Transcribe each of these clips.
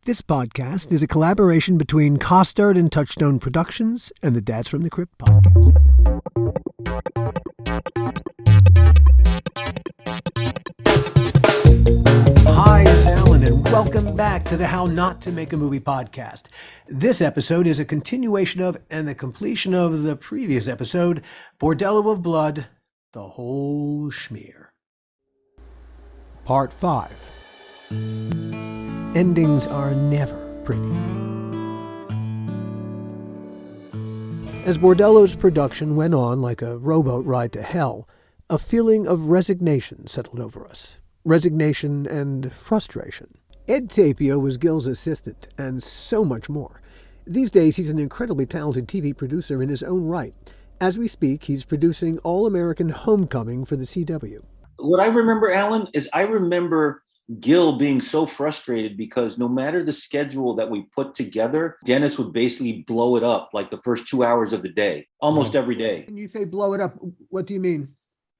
This podcast is a collaboration between Costard and Touchstone Productions and the Dads from the Crypt podcast. Hi, it's Alan, and welcome back to the How Not to Make a Movie podcast. This episode is a continuation of and the completion of the previous episode, Bordello of Blood, the Whole Schmear. Part 5. Endings are never pretty. As Bordello's production went on like a rowboat ride to hell, a feeling of resignation settled over us. Resignation and frustration. Ed Tapio was Gil's assistant, and so much more. These days, he's an incredibly talented TV producer in his own right. As we speak, he's producing All-American Homecoming for the CW. What I remember, Alan, is I remember Gil being so frustrated because no matter the schedule that we put together, Dennis would basically blow it up like the first 2 hours of the day, almost every day. When you say blow it up, what do you mean?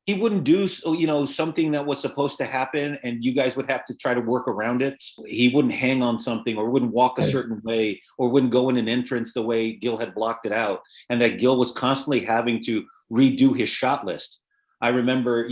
He wouldn't do, something that was supposed to happen and you guys would have to try to work around it. He wouldn't hang on something or wouldn't walk a certain way or wouldn't go in an entrance the way Gil had blocked it out. And that Gil was constantly having to redo his shot list. I remember,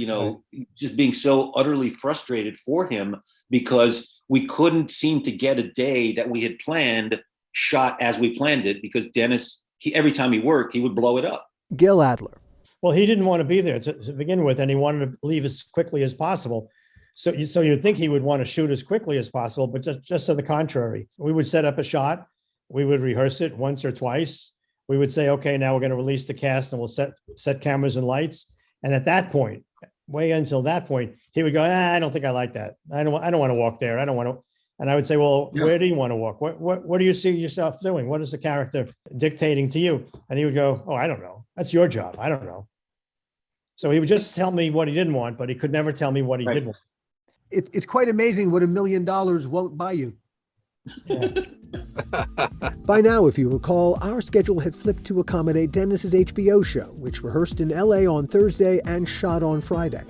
just being so utterly frustrated for him because we couldn't seem to get a day that we had planned shot as we planned it because Dennis, every time he worked, he would blow it up. Gil Adler. Well, he didn't want to be there to begin with, and he wanted to leave as quickly as possible. So you'd think he would want to shoot as quickly as possible, but just to the contrary. We would set up a shot. We would rehearse it once or twice. We would say, okay, now we're going to release the cast and we'll set cameras and lights. And at that point, way until that point, he would go, I don't think I like that. I don't want to walk there. I don't want to. And I would say, well, Where do you want to walk? What do you see yourself doing? What is the character dictating to you? And he would go, oh, I don't know. That's your job. I don't know. So he would just tell me what he didn't want, but he could never tell me what he did want. It's quite amazing what $1 million won't buy you. Yeah. By now, if you recall, our schedule had flipped to accommodate Dennis's HBO show, which rehearsed in LA on Thursday and shot on Friday.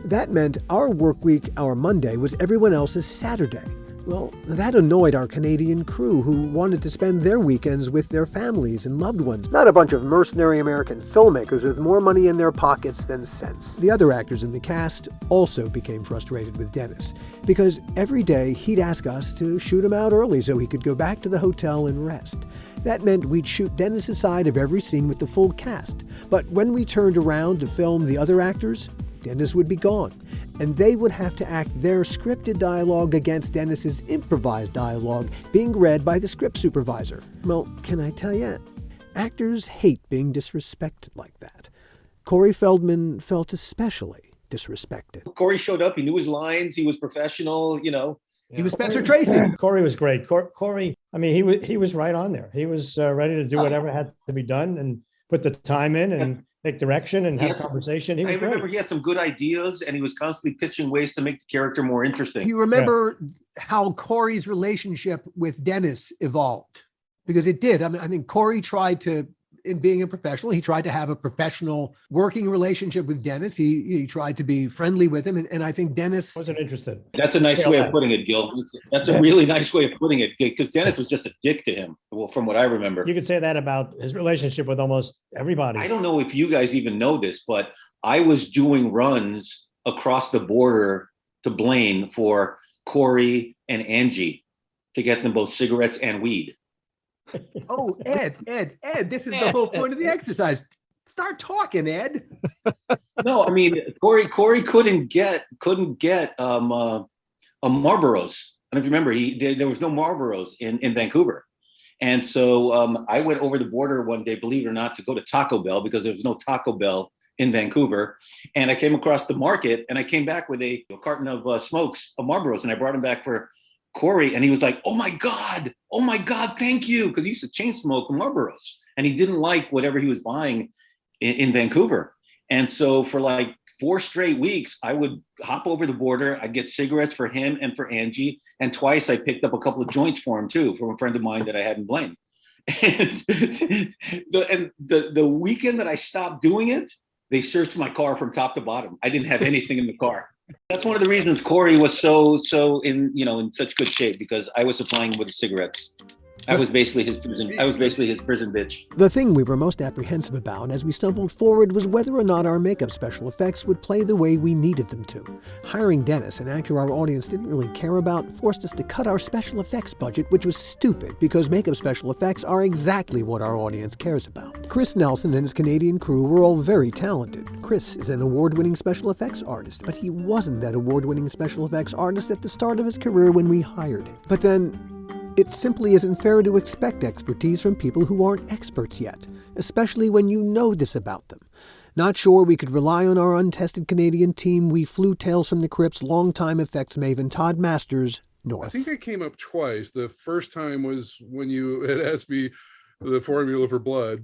That meant our work week, our Monday, was everyone else's Saturday. Well, that annoyed our Canadian crew who wanted to spend their weekends with their families and loved ones, not a bunch of mercenary American filmmakers with more money in their pockets than sense. The other actors in the cast also became frustrated with Dennis, because every day he'd ask us to shoot him out early so he could go back to the hotel and rest. That meant we'd shoot Dennis's side of every scene with the full cast, but when we turned around to film the other actors, Dennis would be gone, and they would have to act their scripted dialogue against Dennis's improvised dialogue being read by the script supervisor. Well, can I tell you, actors hate being disrespected like that. Corey Feldman felt especially disrespected. Corey showed up, he knew his lines, he was professional, He was Spencer Tracy. Corey was great. Corey, I mean, he was right on there. He was ready to do whatever had to be done and put the time in and take direction and have a conversation. I remember he had some good ideas and he was constantly pitching ways to make the character more interesting. You remember how Corey's relationship with Dennis evolved? Because it did. I mean, I think Corey tried to, in being a professional, he tried to have a professional working relationship with Dennis. He tried to be friendly with him. And I think Dennis wasn't interested. That's a nice way of putting it, Gil. That's a really nice way of putting it, because Dennis was just a dick to him, from what I remember. You could say that about his relationship with almost everybody. I don't know if you guys even know this, but I was doing runs across the border to Blaine for Corey and Angie to get them both cigarettes and weed. Oh, Ed, this is the whole point of the exercise. Start talking, Ed. No, I mean, Corey couldn't get a Marlboros. I don't know if you remember, there was no Marlboros in Vancouver. And so I went over the border one day, believe it or not, to go to Taco Bell because there was no Taco Bell in Vancouver. And I came across the market and I came back with a carton of smokes of Marlboros, and I brought them back for Corey, and he was like, oh my God, thank you. Because he used to chain smoke Marlboros and he didn't like whatever he was buying in Vancouver. And so for like 4 straight weeks, I would hop over the border. I'd get cigarettes for him and for Angie. And twice I picked up a couple of joints for him too, from a friend of mine that I had in Blaine. And the weekend that I stopped doing it, they searched my car from top to bottom. I didn't have anything in the car. That's one of the reasons Corey was so in such good shape, because I was supplying him with the cigarettes. I was basically his prison bitch. The thing we were most apprehensive about as we stumbled forward was whether or not our makeup special effects would play the way we needed them to. Hiring Dennis, an actor our audience didn't really care about, forced us to cut our special effects budget, which was stupid because makeup special effects are exactly what our audience cares about. Chris Nelson and his Canadian crew were all very talented. Chris is an award-winning special effects artist, but he wasn't that award-winning special effects artist at the start of his career when we hired him. But then, it simply isn't fair to expect expertise from people who aren't experts yet, especially when you know this about them. Not sure we could rely on our untested Canadian team, we flew Tales from the Crypt's longtime effects maven Todd Masters north. I think I came up twice. The first time was when you had asked me the formula for blood,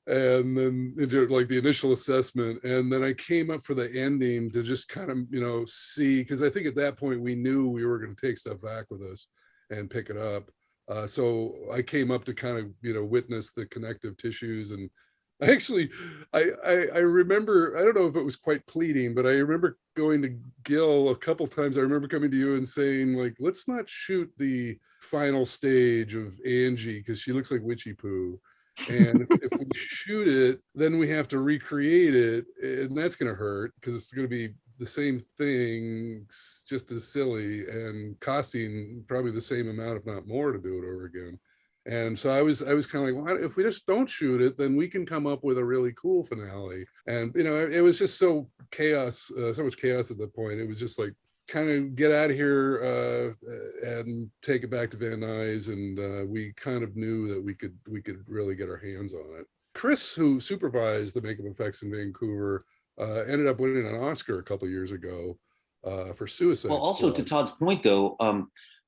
and then like the initial assessment, and then I came up for the ending to just kind of see, because I think at that point we knew we were going to take stuff back with us and pick it up. So I came up to kind of, witness the connective tissues. And I remember, I don't know if it was quite pleading, but I remember going to Gil a couple times. I remember coming to you and saying, like, let's not shoot the final stage of Angie because she looks like Witchy Poo. And if we shoot it, then we have to recreate it. And that's going to hurt because it's going to be the same thing, just as silly and costing probably the same amount, if not more, to do it over again. And so I was kind of like, well, if we just don't shoot it, then we can come up with a really cool finale. And it was just so much chaos at that point. It was just like, kind of get out of here and take it back to Van Nuys, and we kind of knew that we could really get our hands on it. Chris, who supervised the makeup effects in Vancouver, ended up winning an Oscar a couple of years ago for Suicide Well, also Squad. to Todd's point, though,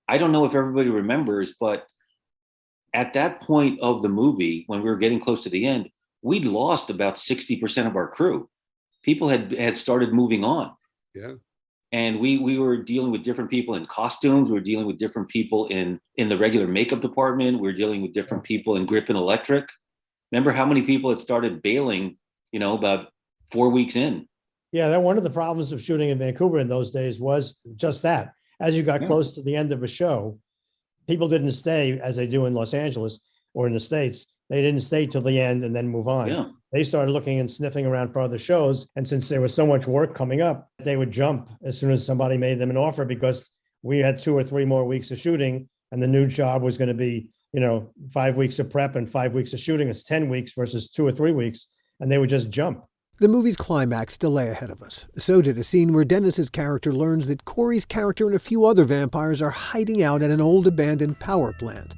I don't know if everybody remembers, but at that point of the movie, when we were getting close to the end, we'd lost about 60% of our crew. People had started moving on. Yeah. And we were dealing with different people in costumes. We were dealing with different people in the regular makeup department. We were dealing with different people in grip and electric. Remember how many people had started bailing, about 4 weeks in? Yeah, that one of the problems of shooting in Vancouver in those days was just that. As you got close to the end of a show, people didn't stay as they do in Los Angeles or in the States. They didn't stay till the end and then move on. Yeah. They started looking and sniffing around for other shows. And since there was so much work coming up, they would jump as soon as somebody made them an offer, because we had 2 or 3 more weeks of shooting and the new job was going to be, 5 weeks of prep and 5 weeks of shooting. It's 10 weeks versus 2 or 3 weeks. And they would just jump. The movie's climax still lay ahead of us. So did a scene where Dennis's character learns that Corey's character and a few other vampires are hiding out at an old abandoned power plant.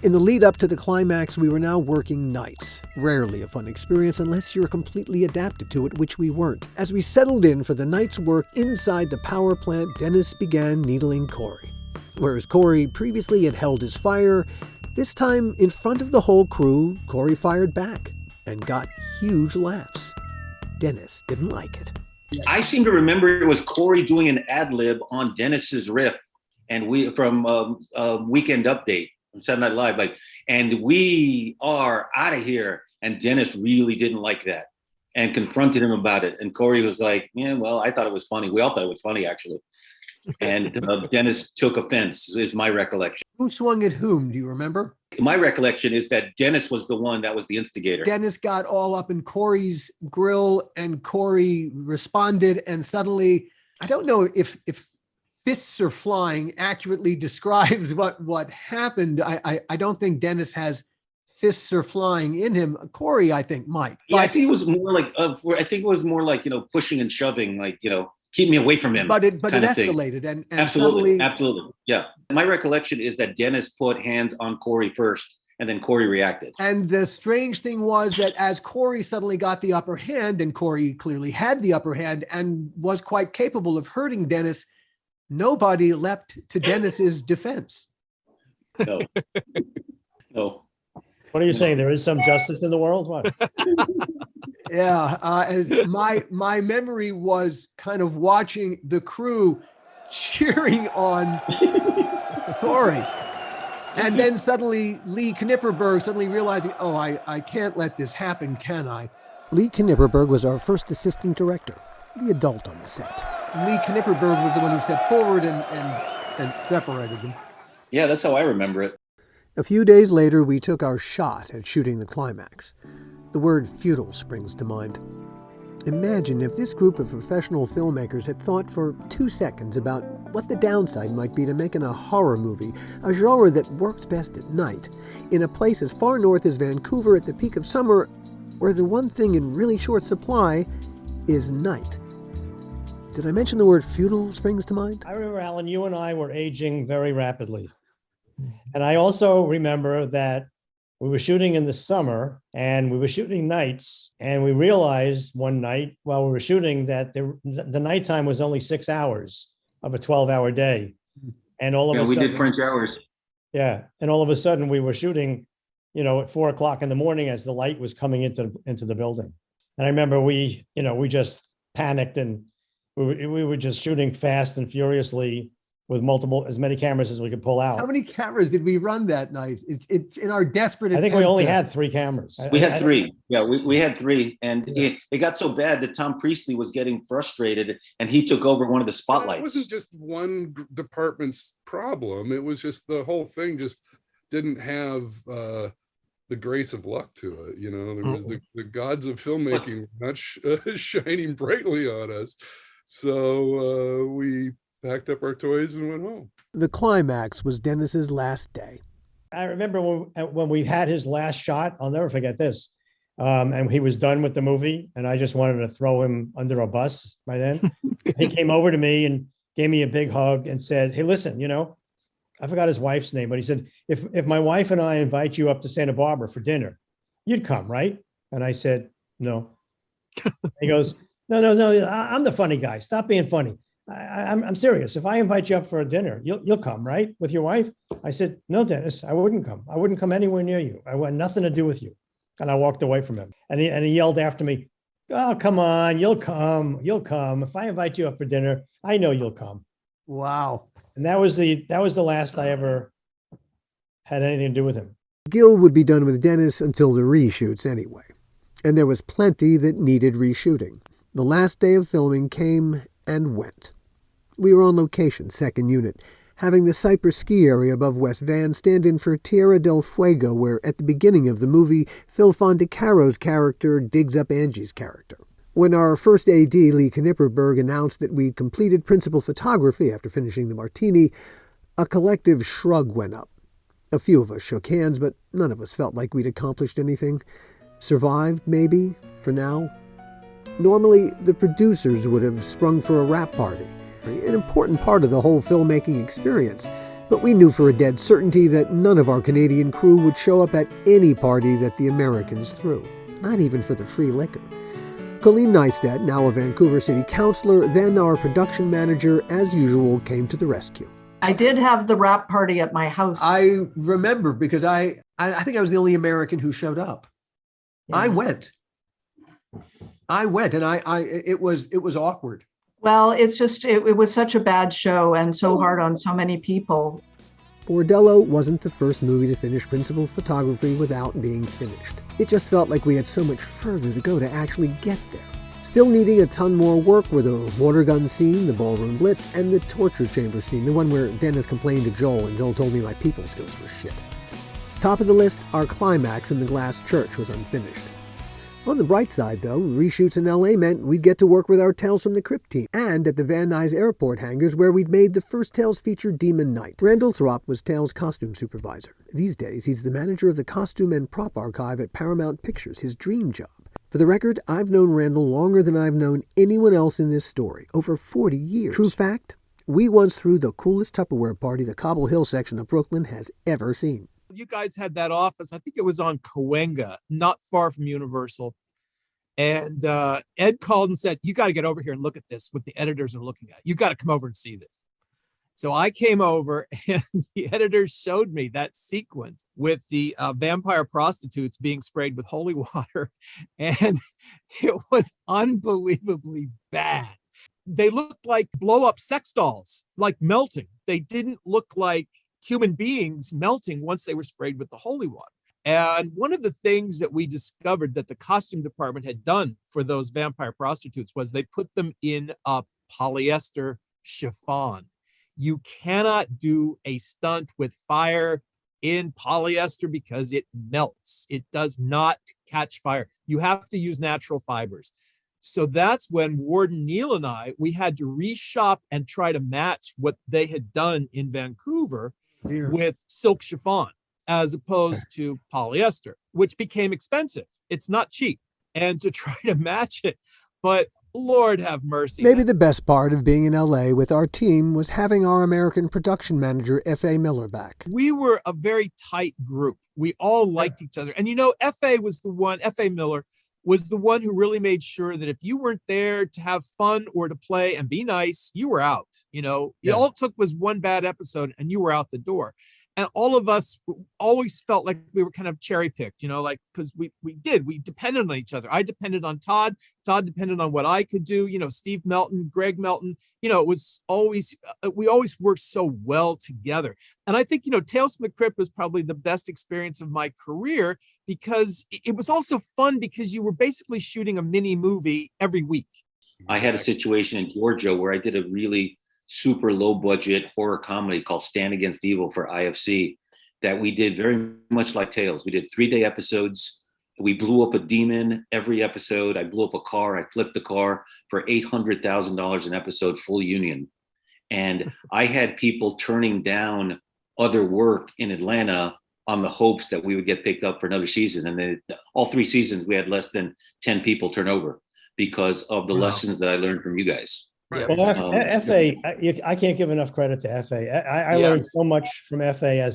In the lead up to the climax, we were now working nights. Rarely a fun experience unless you're completely adapted to it, which we weren't. As we settled in for the night's work inside the power plant, Dennis began needling Corey. Whereas Corey previously had held his fire, this time in front of the whole crew, Corey fired back and got huge laughs. Dennis didn't like it. I seem to remember it was Corey doing an ad lib on Dennis's riff, and we from Weekend Update from Saturday Night Live, like, and we are out of here. And Dennis really didn't like that and confronted him about it. And Corey was like, yeah, well, I thought it was funny. We all thought it was funny, actually. And Dennis took offense, is my recollection. Who swung at whom? Do you remember? My recollection is that Dennis was the one that was the instigator. Dennis got all up in Corey's grill and Corey responded, and suddenly, I don't know if fists are flying accurately describes what happened. I don't think Dennis has fists are flying in him. Corey, I think, might. Yeah, I think it was more like, pushing and shoving, like, keep me away from him. But it escalated and absolutely, suddenly. Absolutely. Yeah. My recollection is that Dennis put hands on Corey first, and then Corey reacted. And the strange thing was that as Corey suddenly got the upper hand, and Corey clearly had the upper hand and was quite capable of hurting Dennis, nobody leapt to Dennis's defense. No. No. What are you saying? There is some justice in the world? What? Yeah, as my memory was kind of watching the crew cheering on Corey. And then suddenly Lee Knipperberg suddenly realizing, oh, I can't let this happen, can I? Lee Knipperberg was our first assistant director, the adult on the set. Lee Knipperberg was the one who stepped forward and separated them. Yeah, that's how I remember it. A few days later, we took our shot at shooting the climax. The word futile springs to mind. Imagine if this group of professional filmmakers had thought for 2 seconds about what the downside might be to making a horror movie, a genre that works best at night, in a place as far north as Vancouver at the peak of summer, where the one thing in really short supply is night. Did I mention the word futile springs to mind? I remember, Alan, you and I were aging very rapidly. And I also remember that we were shooting in the summer and we were shooting nights, and we realized one night while we were shooting that the nighttime was only 6 hours of a 12-hour day. And all of a we sudden, did French hours. yeah. And all of a sudden we were shooting, at 4 o'clock in the morning as the light was coming into the building. And I remember we just panicked, and we were just shooting fast and furiously with as many cameras as we could pull out. How many cameras did we run that night? It in our desperate I think we only had 3 cameras. We had 3. Yeah, we had 3. And it got so bad that Tom Priestley was getting frustrated, and he took over one of the spotlights. It wasn't just one department's problem. It was just the whole thing just didn't have the grace of luck to it. There was the gods of filmmaking not shining brightly on us. So we packed up our toys and went home. The climax was Dennis's last day. I remember when we had his last shot, I'll never forget this. And he was done with the movie, and I just wanted to throw him under a bus by then. He came over to me and gave me a big hug and said, "Hey, listen, I forgot his wife's name, but he said, if my wife and I invite you up to Santa Barbara for dinner, you'd come, right?" And I said, "No." He goes, No, I'm the funny guy. Stop being funny. I'm serious. If I invite you up for a dinner, you'll come, right? With your wife? I said, "No, Dennis, I wouldn't come. I wouldn't come anywhere near you. I want nothing to do with you." And I walked away from him. And he yelled after me, "Oh, come on, you'll come. You'll come. If I invite you up for dinner, I know you'll come." Wow. And that was the last I ever had anything to do with him. Gil would be done with Dennis until the reshoots anyway. And there was plenty that needed reshooting. The last day of filming came and went. We were on location, second unit, having the Cypress ski area above West Van stand in for Tierra del Fuego, where at the beginning of the movie, Phil Fondacaro's character digs up Angie's character. When our first AD, Lee Knipperberg, announced that we'd completed principal photography after finishing the martini, a collective shrug went up. A few of us shook hands, but none of us felt like we'd accomplished anything. Survived, maybe, for now. Normally, the producers would have sprung for a wrap party, an important part of the whole filmmaking experience, but we knew for a dead certainty that none of our Canadian crew would show up at any party that the Americans threw, not even for the free liquor. Colleen Neistat, now a Vancouver City Councillor, then our production manager, as usual, came to the rescue. I did have the wrap party at my house. I remember because I think I was the only American who showed up. Yeah. I went, and it was awkward. Well, it's just, it was such a bad show and so hard on so many people. Bordello wasn't the first movie to finish principal photography without being finished. It just felt like we had so much further to go to actually get there. Still needing a ton more work were the water gun scene, the ballroom blitz, and the torture chamber scene, the one where Dennis complained to Joel and Joel told me my people skills were shit. Top of the list, our climax in the glass church was unfinished. On the bright side, though, reshoots in LA meant we'd get to work with our Tales from the Crypt team, and at the Van Nuys Airport hangars where we'd made the first Tales feature, Demon Knight. Randall Throp was Tales' costume supervisor. These days, he's the manager of the costume and prop archive at Paramount Pictures, his dream job. For the record, I've known Randall longer than I've known anyone else in this story, over 40 years. True fact, we once threw the coolest Tupperware party the Cobble Hill section of Brooklyn has ever seen. You guys had that office, I think it was on Cahuenga, not far from Universal. And Ed called and said, "You got to get over here and look at this, what the editors are looking at. You got to come over and see this." So I came over and the editors showed me that sequence with the vampire prostitutes being sprayed with holy water. And it was unbelievably bad. They looked like blow up sex dolls, like melting. They didn't look like human beings melting once they were sprayed with the holy water. And one of the things that we discovered that the costume department had done for those vampire prostitutes was they put them in a polyester chiffon. You cannot do a stunt with fire in polyester because it melts. It does not catch fire. You have to use natural fibers. So that's when Warden Neil and I, we had to reshop and try to match what they had done in Vancouver with silk chiffon as opposed to polyester, which became expensive. It's not cheap. And to try to match it, but Lord have mercy. Maybe the best part of being in LA with our team was having our American production manager, F.A. Miller, back. We were a very tight group. We all liked each other. And F.A. Miller was the one who really made sure that if you weren't there to have fun or to play and be nice, you were out. All it took was one bad episode and you were out the door. And all of us always felt like we were kind of cherry picked, because we depended on each other. I depended on Todd. Todd depended on what I could do. Steve Melton, Greg Melton, it was always, we always worked so well together. And I think, Tales from the Crypt was probably the best experience of my career because it was also fun because you were basically shooting a mini movie every week. I had a situation in Georgia where I did a really super low budget horror comedy called Stand Against Evil for IFC that we did very much like Tales. We did 3-day episodes. We blew up a demon every episode. I blew up a car. I flipped the car for $800,000 an episode, full union. And I had people turning down other work in Atlanta on the hopes that we would get picked up for another season. And then all 3 seasons, we had less than 10 people turn over because of the lessons that I learned from you guys. Right. Well, F.A., I can't give enough credit to F.A. I learned so much from F.A.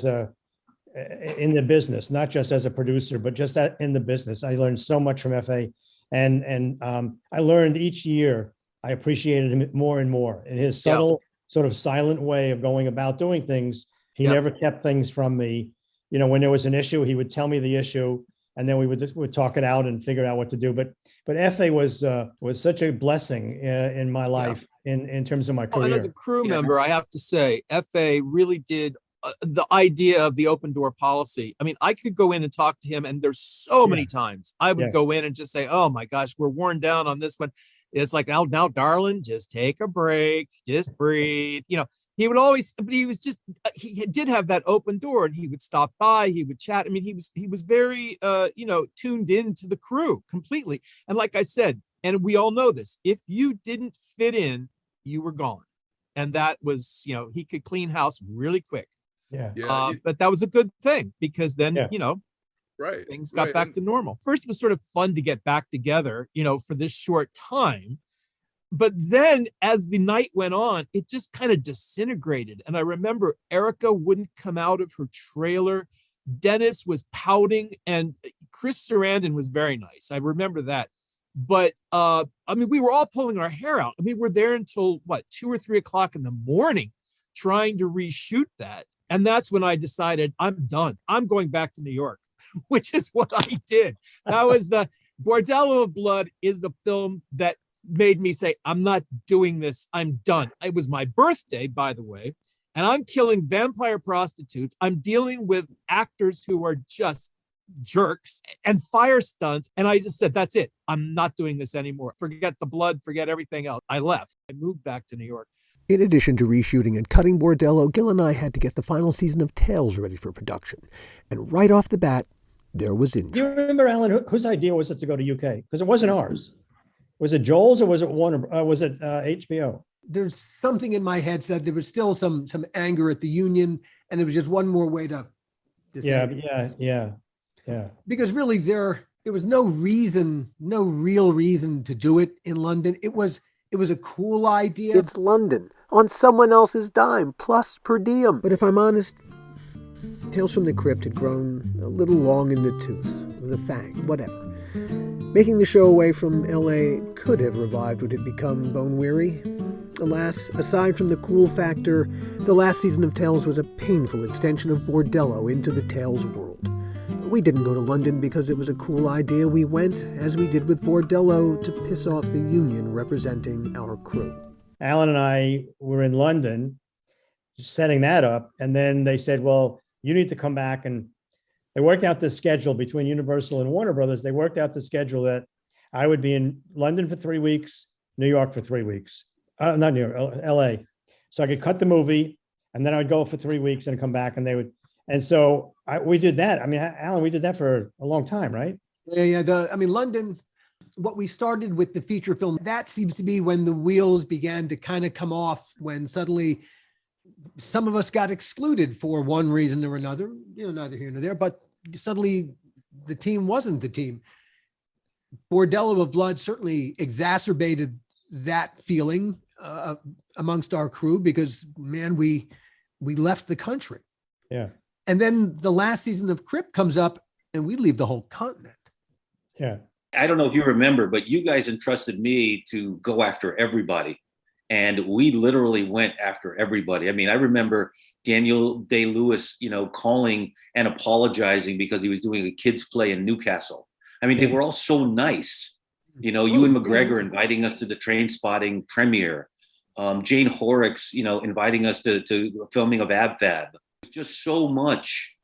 in the business, not just as a producer, but just in the business. I learned so much from F.A. And I learned each year, I appreciated him more and more in his subtle, sort of silent way of going about doing things. He never kept things from me. When there was an issue, he would tell me the issue. And then we would talk it out and figure out what to do. But F.A. was such a blessing in my life in terms of my career. And as a crew member, I have to say, F.A. really did the idea of the open door policy. I mean, I could go in and talk to him, and there's so many times I would go in and just say, "Oh my gosh, we're worn down on this one." It's like, now, darling, just take a break, just breathe. He would always, but he was just, he did have that open door and he would stop by, he would chat. I mean, he was very, tuned into the crew completely. And like I said, and we all know this, if you didn't fit in, you were gone. And that was, he could clean house really quick. But that was a good thing because then, things got back to normal. First, it was sort of fun to get back together, for this short time. But then as the night went on, it just kind of disintegrated. And I remember Erica wouldn't come out of her trailer. Dennis was pouting and Chris Sarandon was very nice. I remember that. But we were all pulling our hair out. We're there until 2 or 3 o'clock in the morning trying to reshoot that. And that's when I decided I'm done. I'm going back to New York, which is what I did. That was the Bordello of Blood is the film that made me say, I'm not doing this. I'm done. It was my birthday, by the way, and I'm killing vampire prostitutes. I'm dealing with actors who are just jerks and fire stunts. And I just said, that's it. I'm not doing this anymore. Forget the blood, forget everything else. I left. I moved back to New York. In addition to reshooting and cutting Bordello, Gil and I had to get the final season of Tales ready for production. And right off the bat, there was injury. Do you remember, Alan, whose idea was it to go to UK? Because it wasn't ours. Was it Joel's or was it Warner? Was it HBO? There's something in my head said there was still some anger at the union, and it was just one more way to. Yeah. Because really, there was no real reason to do it in London. It was a cool idea. It's London on someone else's dime, plus per diem. But if I'm honest, Tales from the Crypt had grown a little long in the tooth, with a fang, whatever. Making the show away from LA could have revived what had become bone-weary. Alas, aside from the cool factor, the last season of Tales was a painful extension of Bordello into the Tales world. We didn't go to London because it was a cool idea. We went, as we did with Bordello, to piss off the union representing our crew. Alan and I were in London setting that up, and then they said, well, you need to come back, and they worked out the schedule between Universal and Warner Brothers. They worked out the schedule that I would be in London for 3 weeks, New York for 3 weeks. Not New York, LA. So I could cut the movie and then I would go for 3 weeks and come back and they would, and so we did that. I mean, Alan, we did that for a long time, right? Yeah. London, what we started with the feature film, that seems to be when the wheels began to kind of come off, when suddenly some of us got excluded for one reason or another, neither here nor there, but suddenly the team wasn't the team. Bordello of Blood certainly exacerbated that feeling amongst our crew because, man, we left the country. Yeah. And then the last season of Crypt comes up and we leave the whole continent. Yeah. I don't know if you remember, but you guys entrusted me to go after everybody. And we literally went after everybody. I mean, I remember Daniel Day-Lewis, calling and apologizing because he was doing a kids play in Newcastle. I mean, they were all so nice. Ewan McGregor inviting us to the Train Spotting premiere. Jane Horrocks, inviting us to filming of Ab Fab. It's just so much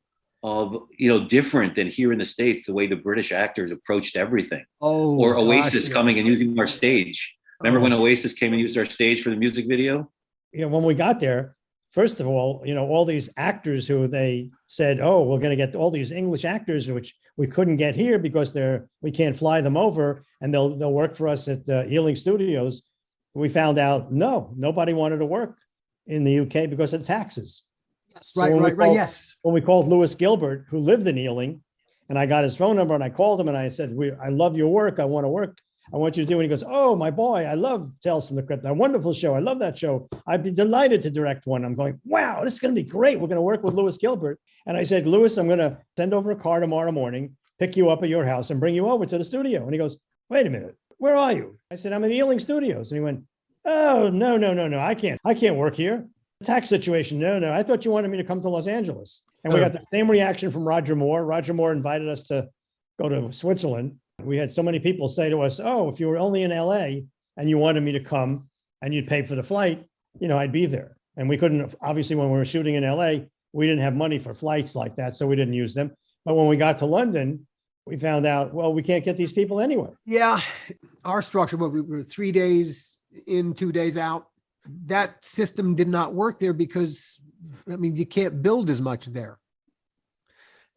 of, different than here in the States, the way the British actors approached everything. Or Oasis coming and using our stage. Remember when Oasis came and used our stage for the music video? When we got there, first of all, all these actors who they said, we're going to get all these English actors, which we couldn't get here because we can't fly them over and they'll work for us at Ealing Studios. We found out, nobody wanted to work in the UK because of taxes. Yes, right. Yes. When we called Lewis Gilbert, who lived in Ealing, and I got his phone number and I called him and I said, I love your work. I want to work. I want you to do. And he goes, oh, my boy, I love Tales from the Crypt. A wonderful show. I love that show. I'd be delighted to direct one. I'm going, wow, this is going to be great. We're going to work with Lewis Gilbert. And I said, Lewis, I'm going to send over a car tomorrow morning, pick you up at your house and bring you over to the studio. And he goes, wait a minute, where are you? I said, I'm in the Ealing Studios. And he went, oh, no, I can't work here. Tax situation. No, I thought you wanted me to come to Los Angeles. And we got the same reaction from Roger Moore. Roger Moore invited us to go to Switzerland. We had so many people say to us, if you were only in LA and you wanted me to come and you'd pay for the flight, I'd be there. And we couldn't, obviously, when we were shooting in LA, we didn't have money for flights like that. So we didn't use them. But when we got to London, we found out, we can't get these people anywhere. Yeah. Our structure, we were 3 days in, 2 days out. That system did not work there because, you can't build as much there.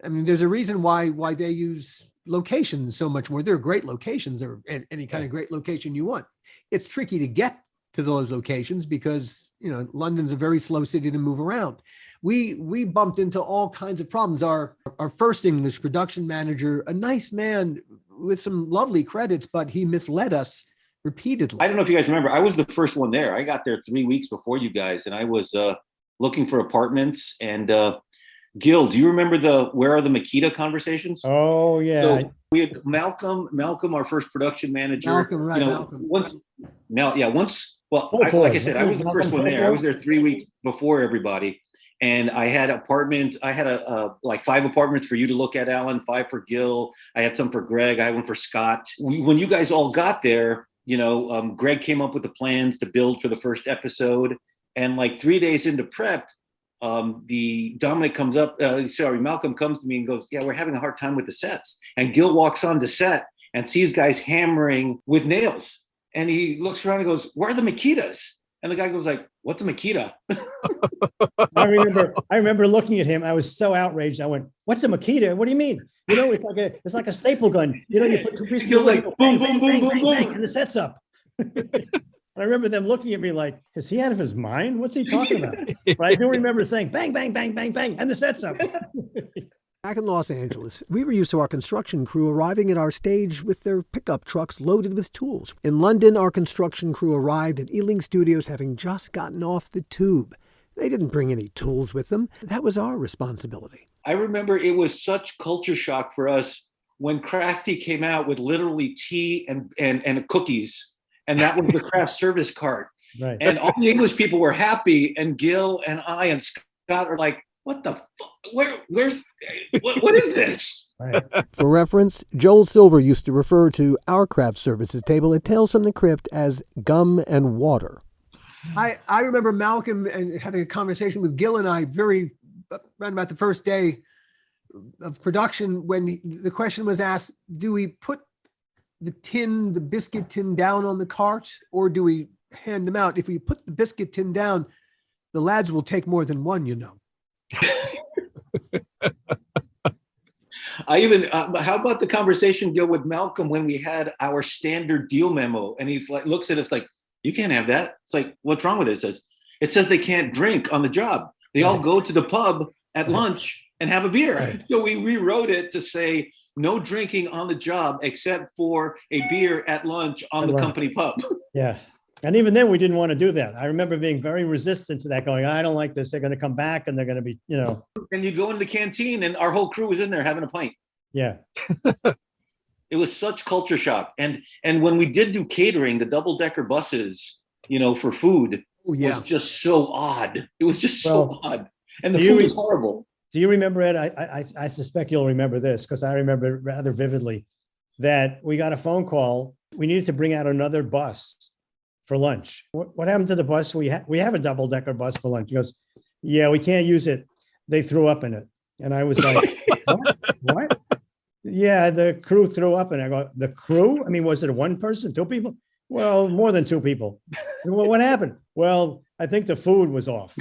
There's a reason why they use locations so much more. They're great locations, or any kind of great location you want. It's tricky to get to those locations because, London's a very slow city to move around. We bumped into all kinds of problems. Our first English production manager, a nice man with some lovely credits, but he misled us repeatedly. I don't know if you guys remember, I was the first one there. I got there 3 weeks before you guys, and I was looking for apartments. And Gil, do you remember the "Where are the Makita" conversations? Oh yeah. So we had Malcolm, our first production manager. Malcolm, right? Malcolm. Like I said, I was the first one there. I was there 3 weeks before everybody, and I had apartments. I had like 5 apartments for you to look at, Alan. 5 for Gil. I had some for Greg. I had one for Scott. When you guys all got there, Greg came up with the plans to build for the first episode, and like 3 days into prep, Malcolm comes to me and goes, yeah, we're having a hard time with the sets. And Gil walks on the set and sees guys hammering with nails. And he looks around and goes, where are the Makitas? And the guy goes like, what's a Makita? I remember looking at him. I was so outraged. I went, what's a Makita? What do you mean? It's like a staple gun. You put 2 pieces of like boom, boom, boom, boom, boom, and the set's up. I remember them looking at me like, is he out of his mind? What's he talking about? But I do remember saying bang, bang, bang, bang, bang, and the set's up. Back in Los Angeles, we were used to our construction crew arriving at our stage with their pickup trucks loaded with tools. In London, our construction crew arrived at Ealing Studios having just gotten off the tube. They didn't bring any tools with them. That was our responsibility. I remember it was such culture shock for us when Crafty came out with literally tea and cookies. And that was the craft service cart. Right. And all the English people were happy. And Gil and I and Scott are like, what the fuck? What is this? Right. For reference, Joel Silver used to refer to our craft services table at Tales from the Crypt as gum and water. I remember Malcolm and having a conversation with Gil and I around about the first day of production when the question was asked, do we put the biscuit tin down on the cart, or do we hand them out. If we put the biscuit tin down, the lads will take more than one, you know. I even, how about the conversation, Gil, with Malcolm when we had our standard deal memo, and he's like, looks at us like, you can't have that. It's like, what's wrong with it? It says they can't drink on the job. They all go to the pub at lunch and have a beer. Right. So we rewrote it to say no drinking on the job except for a beer at lunch on the company pub. Yeah. And even then, we didn't want to do that. I remember being very resistant to that, going, I don't like this. They're going to come back and they're going to be, you know. And you go into the canteen and our whole crew was in there having a pint. Yeah. It was such culture shock. And when we did do catering, the double-decker buses, you know, for food was just so odd. It was just so odd. And the food was horrible. Do you remember, Ed? I suspect you'll remember this because I remember it rather vividly, that we got a phone call. We needed to bring out another bus for lunch. What happened to the bus? We have a double-decker bus for lunch. He goes, yeah, we can't use it. They threw up in it. And I was like, what? Yeah, the crew threw up in it. I go, the crew? I mean, was it one person, two people? Well, more than two people. Well, what happened? Well, I think the food was off.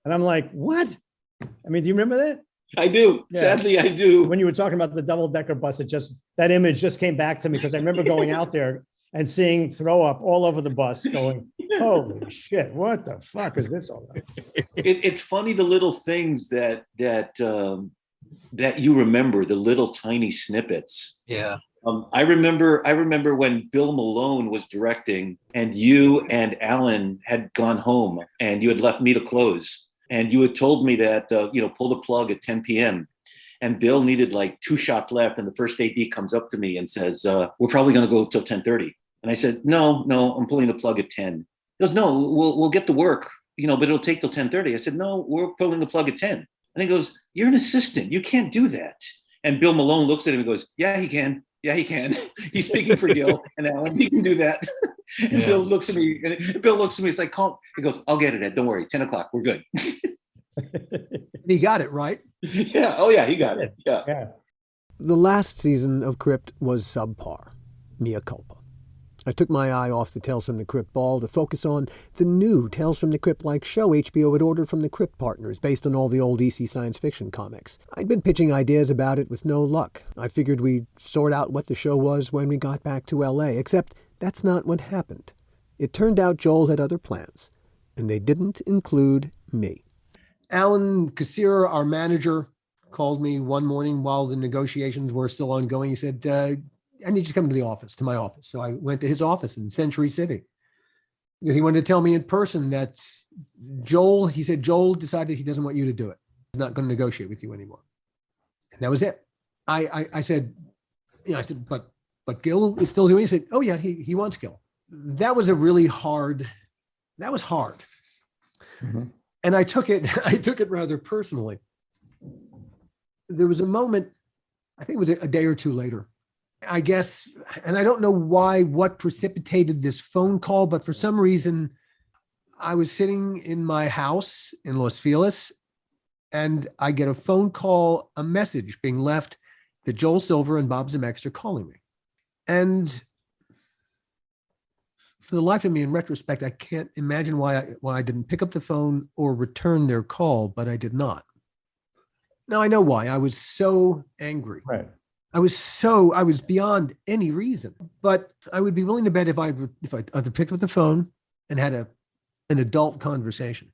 And I'm like, what? I mean, do you remember that? I do. Yeah. Sadly, I do. When you were talking about the double-decker bus, that image just came back to me because I remember going out there and seeing throw up all over the bus going, holy shit, what the fuck is this all about? It's funny, the little things that you remember, the little tiny snippets. Yeah. I remember when Bill Malone was directing and you and Alan had gone home and you had left me to close. And you had told me that, pull the plug at 10 p.m. And Bill needed like 2 shots left. And the first AD comes up to me and says, we're probably going to go till 10:30. And I said, no, I'm pulling the plug at 10. He goes, no, we'll get to work, but it'll take till 10:30. I said, no, we're pulling the plug at 10. And he goes, you're an assistant. You can't do that. And Bill Malone looks at him and goes, yeah, he can. Yeah, he can. He's speaking for Gil and Alan. He can do that. And Bill looks at me. It's like, calm. He goes, I'll get it, Ed. Don't worry. 10 o'clock. We're good. He got it, right? Yeah. Oh, yeah. He got it. Yeah. The last season of Crypt was subpar. Mea culpa. I took my eye off the Tales from the Crypt ball to focus on the new Tales from the Crypt-like show HBO had ordered from the Crypt partners based on all the old EC science fiction comics. I'd been pitching ideas about it with no luck. I figured we'd sort out what the show was when we got back to LA, except that's not what happened. It turned out Joel had other plans, and they didn't include me. Alan Kassir, our manager, called me one morning while the negotiations were still ongoing. He said, I need you to come to my office. So I went to his office in Century City. He wanted to tell me in person that Joel decided he doesn't want you to do it. He's not going to negotiate with you anymore. And that was it. I said, but Gil is still doing it. He said, oh yeah, he wants Gil. That was hard. Mm-hmm. And I took it rather personally. There was a moment, I think it was a day or two later, I guess, and I don't know what precipitated this phone call, but for some reason, I was sitting in my house in Los Feliz, and I get a message being left that Joel Silver and Bob Zemeckis are calling me. And for the life of me, in retrospect, I can't imagine why I didn't pick up the phone or return their call, but I did not. Now I know why. I was so angry. Right. I was beyond any reason, but I would be willing to bet if I either picked up the phone and had an adult conversation,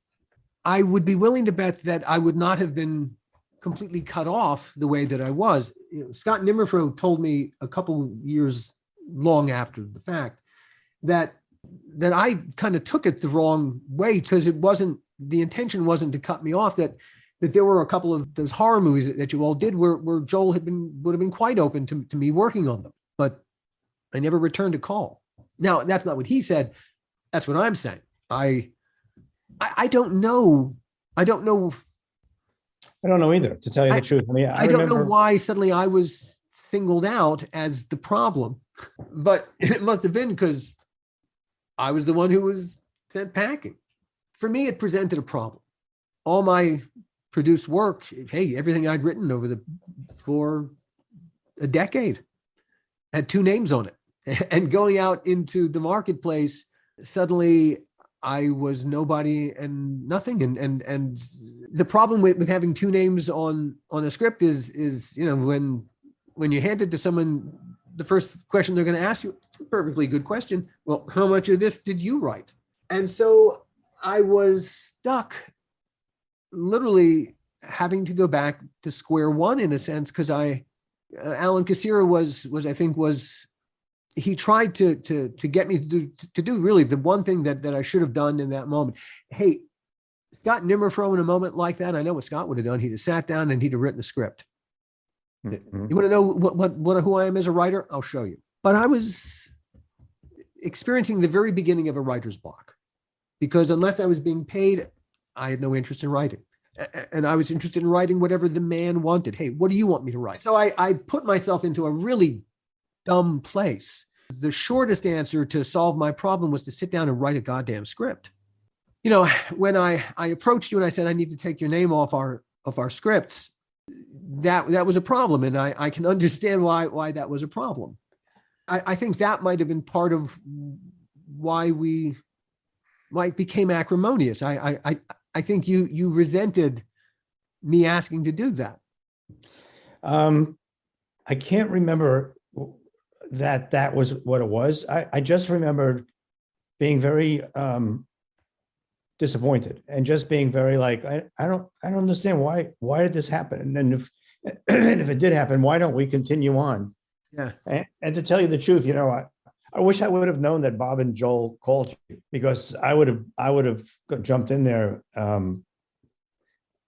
I would be willing to bet that I would not have been completely cut off the way that I was. Scott Nimmerfro told me a couple years long after the fact that I kind of took it the wrong way because the intention wasn't to cut me off, that there were a couple of those horror movies that you all did where Joel would have been quite open to me working on them, but I never returned a call. Now, that's not what he said. That's what I'm saying. I don't know. I don't know either, to tell you the truth. I mean, I don't know why suddenly I was singled out as the problem, but it must have been because I was the one who was sent packing. For me, it presented a problem. All my produced work, everything I'd written for a decade had 2 names on it. And going out into the marketplace, suddenly I was nobody and nothing. And the problem with having two names on a script is, you know, when you hand it to someone, the first question they're going to ask you, it's a perfectly good question. Well, how much of this did you write? And so I was stuck literally having to go back to square one in a sense, because Alan Kassira was he tried to get me to do really the one thing that I should have done in that moment. Hey, Scott Nimmerfro, in a moment like that, I know what Scott would have done. He'd have sat down and he'd have written a script. Mhm. You want to know who I am as a writer? I'll show you. But I was experiencing the very beginning of a writer's block, because unless I was being paid, I had no interest in writing. And I was interested in writing whatever the man wanted. Hey, what do you want me to write? So I put myself into a really dumb place. The shortest answer to solve my problem was to sit down and write a goddamn script. You know, when I approached you and I said, I need to take your name off our scripts, that was a problem. And I can understand why that was a problem. I think that might have been part of why we became acrimonious. I think you resented me asking to do that. I can't remember that was what it was. I just remembered being very disappointed and just being very like, I don't understand why did this happen? And if it did happen, why don't we continue on? Yeah. And to tell you the truth, you know, I wish I would have known that Bob and Joel called you, because I would have jumped in there.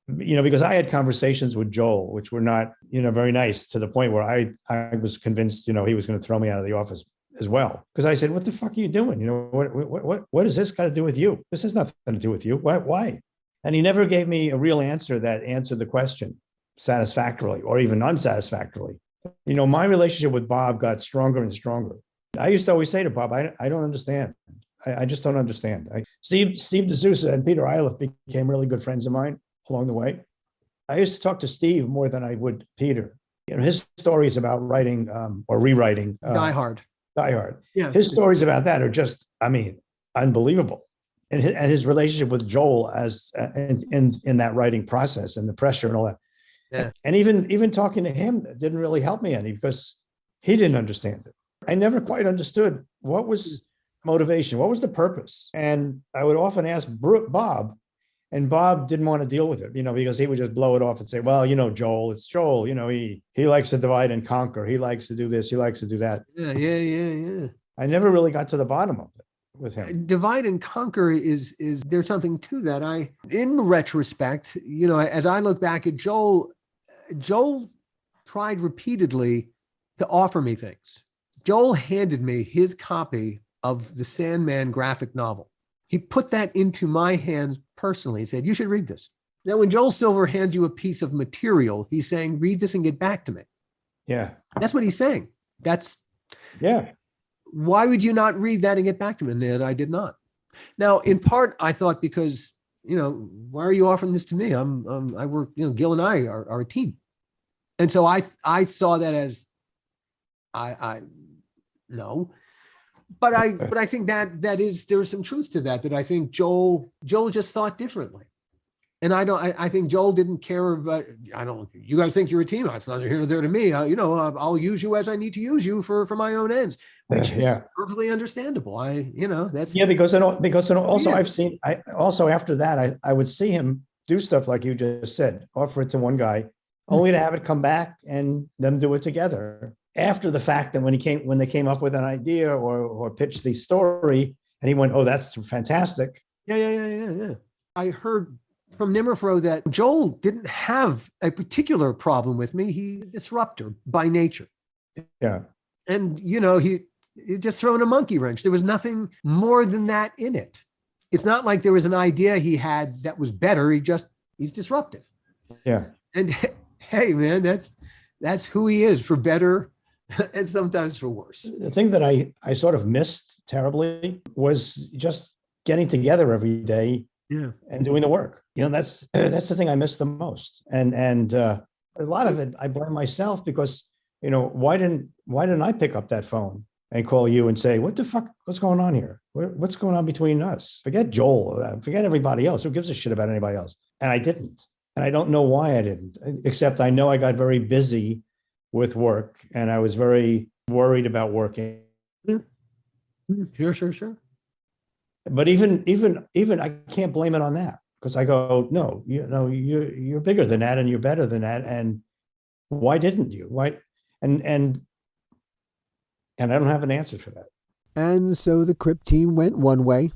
You know, because I had conversations with Joel, which were not, you know, very nice, to the point where I was convinced, you know, he was going to throw me out of the office as well. Because I said, what the fuck are you doing? You know, what does this got to do with you? This has nothing to do with you. Why? And he never gave me a real answer that answered the question satisfactorily or even unsatisfactorily. You know, my relationship with Bob got stronger and stronger. I used to always say to Bob, I don't understand. I just don't understand. Steve D'Souza and Peter Iliff became really good friends of mine along the way. I used to talk to Steve more than I would Peter. You know, his stories about writing or rewriting Die Hard. Yeah. His stories about that are just, I mean, unbelievable. And his relationship with Joel as in that writing process and the pressure and all that. Yeah. And even talking to him didn't really help me any, because he didn't understand it. I never quite understood what was motivation, what was the purpose. And I would often ask Bob, and Bob didn't want to deal with it, you know, because he would just blow it off and say, well, you know, Joel, it's Joel, you know, he likes to divide and conquer. He likes to do this. He likes to do that. Yeah. I never really got to the bottom of it with him. Divide and conquer is there's something to that. In retrospect, you know, as I look back at Joel tried repeatedly to offer me things. Joel handed me his copy of the Sandman graphic novel. He put that into my hands personally. He said, you should read this. Now, when Joel Silver hands you a piece of material, he's saying, read this and get back to me. Yeah. That's what he's saying. Yeah. Why would you not read that and get back to me? And I did not. Now, in part, I thought because, you know, why are you offering this to me? I work, you know, Gil and I are a team. And so I saw that as no. But I think there's some truth to that I think Joel just thought differently. And I think Joel didn't care about, you guys think you're a team. It's neither here nor there to me. You know, I'll use you as I need to use you for my own ends, which is perfectly understandable. That's. Yeah, because also after that, I would see him do stuff like you just said, offer it to one guy, only to have it come back and them do it together. After the fact, that when they came up with an idea or pitched the story, and he went, "Oh, that's fantastic." Yeah. I heard from Nimmerfro that Joel didn't have a particular problem with me. He's a disruptor by nature. Yeah. And, you know, he just thrown a monkey wrench. There was nothing more than that in it. It's not like there was an idea he had that was better. He's disruptive. Yeah. And hey, man, that's who he is, for better and sometimes for worse. The thing that I sort of missed terribly was just getting together every day and doing the work. You know, that's the thing I missed the most. And a lot of it, I blame myself, because, you know, why didn't I pick up that phone and call you and say, what the fuck, what's going on here? What's going on between us? Forget Joel, forget everybody else. Who gives a shit about anybody else? And I didn't. And I don't know why I didn't, except I know I got very busy with work and I was very worried about working. Sure. But even I can't blame it on that, because I go, no, you're bigger than that and you're better than that. And why didn't you? Why? And I don't have an answer for that. And so the Crypt team went one way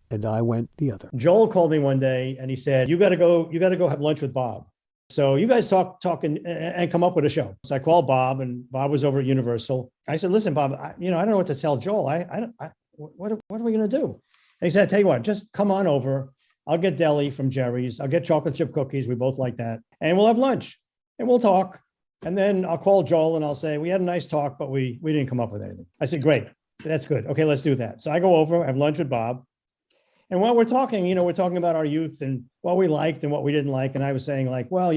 and I went the other. Joel called me one day and he said, you got to go have lunch with Bob. So you guys talk and come up with a show. So I called Bob, and Bob was over at Universal. I said, listen, Bob, I don't know what to tell Joel. What are we going to do? And he said, tell you what, just come on over. I'll get deli from Jerry's. I'll get chocolate chip cookies. We both like that. And we'll have lunch and we'll talk. And then I'll call Joel and I'll say, we had a nice talk, but we didn't come up with anything. I said, great. That's good. Okay, let's do that. So I go over, have lunch with Bob. And while we're talking, we're talking about our youth and what we liked and what we didn't like. And I was saying like, well,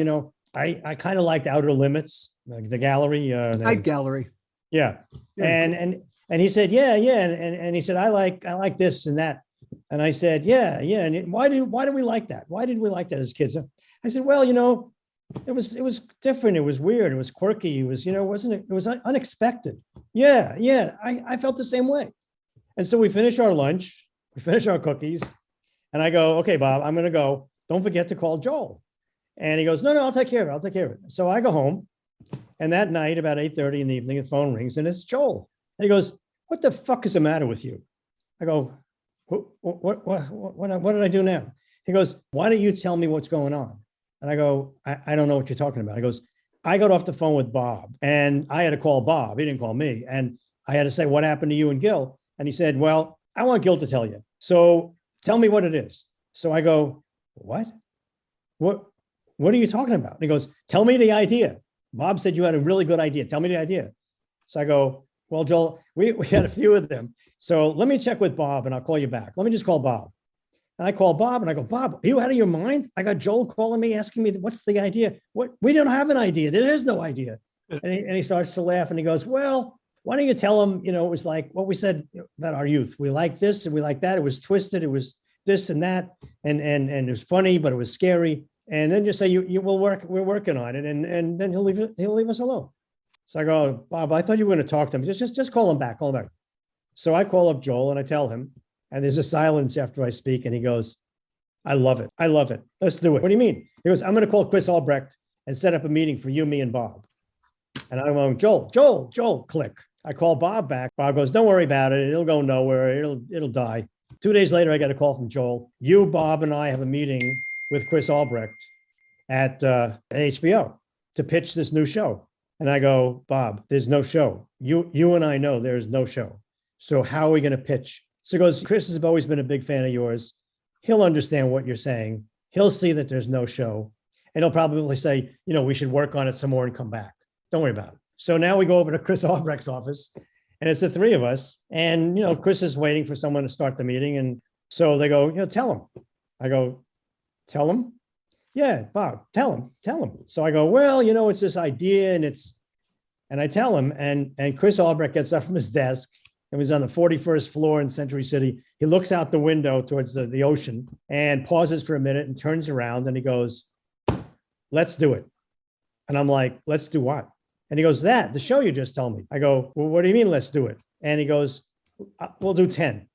I kind of liked Outer Limits, like the gallery. Night Gallery. Yeah. And he said, yeah. And he said, I like this and that. And I said, yeah. And why do we like that? Why did we like that as kids? I said, well, it was different. It was weird. It was quirky. It was, it was unexpected. Yeah. I felt the same way. And so we finished our lunch. We finished our cookies and I go, okay, Bob, I'm going to go. Don't forget to call Joel. And he goes, no, I'll take care of it. So I go home, and that night about 8:30 in the evening, the phone rings and it's Joel. And he goes, what the fuck is the matter with you? I go, what did I do now? He goes, why don't you tell me what's going on? And I go, I don't know what you're talking about. He goes, I got off the phone with Bob and I had to call Bob. He didn't call me. And I had to say, what happened to you and Gil? And he said, well, I want Gil to tell you. So tell me what it is. So I go, what are you talking about? And he goes, tell me the idea. Bob said you had a really good idea. Tell me the idea. So I go, well, Joel, we had a few of them. So let me check with Bob and I'll call you back. Let me just call Bob. And I call Bob and I go, Bob, are you out of your mind? I got Joel calling me, asking me, what's the idea? We don't have an idea. There is no idea. And he starts to laugh and he goes, well, why don't you tell him, it was like what we said about our youth. We like this and we like that. It was twisted. It was this and that. And it was funny, but it was scary. And then just say, we're working on it. And then he'll leave us alone. So I go, Bob, I thought you were going to talk to him. Just call him back. So I call up Joel and I tell him, and there's a silence after I speak. And he goes, I love it. Let's do it. What do you mean? He goes, I'm going to call Chris Albrecht and set up a meeting for you, me, and Bob. And I'm going, Joel, click. I call Bob back. Bob goes, don't worry about it. It'll go nowhere. It'll die. 2 days later, I got a call from Joel. You, Bob, and I have a meeting with Chris Albrecht at HBO to pitch this new show. And I go, Bob, there's no show. You and I know there's no show. So how are we going to pitch? So he goes, Chris has always been a big fan of yours. He'll understand what you're saying. He'll see that there's no show. And he'll probably say, we should work on it some more and come back. Don't worry about it. So now we go over to Chris Albrecht's office and it's the three of us. And, Chris is waiting for someone to start the meeting. And so they go, tell him. I go, tell him? Yeah, Bob, tell him. So I go, well, it's this idea and I tell him and Chris Albrecht gets up from his desk and was on the 41st floor in Century City. He looks out the window towards the ocean and pauses for a minute and turns around and he goes, let's do it. And I'm like, let's do what? And he goes, the show you just told me. I go, well, what do you mean, let's do it? And he goes, we'll do 10.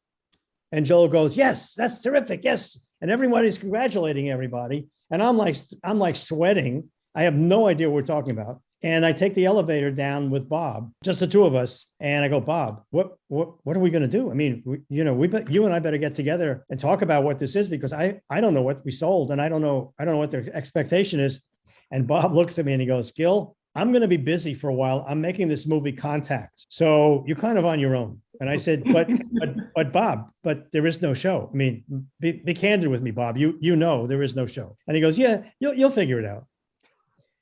And Joel goes, yes, that's terrific. Yes. And everybody's congratulating everybody. And I'm like sweating. I have no idea what we're talking about. And I take the elevator down with Bob, just the two of us. And I go, Bob, what are we going to do? I mean, you and I better get together and talk about what this is, because I don't know what we sold. And I don't know what their expectation is. And Bob looks at me and he goes, Gil, I'm going to be busy for a while. I'm making this movie Contact. So you're kind of on your own. And I said, but Bob, but there is no show. I mean, be candid with me, Bob. You know there is no show. And he goes, yeah, you'll figure it out.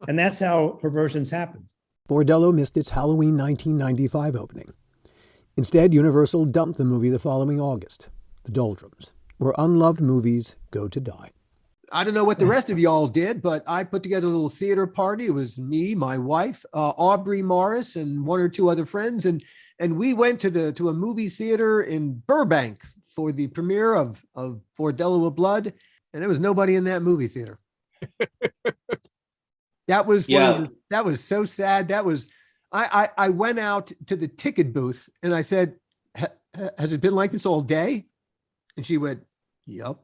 And that's how Perversions happened. Bordello missed its Halloween 1995 opening. Instead, Universal dumped the movie the following August, The Doldrums, where unloved movies go to die. I don't know what the rest of y'all did, but I put together a little theater party. It was me, my wife, Aubrey Morris, and one or two other friends, and we went to a movie theater in Burbank for the premiere of Bordello of Blood, and there was nobody in that movie theater. That was that was so sad. That was I went out to the ticket booth and I said, "Has it been like this all day?" And she went, "Yep."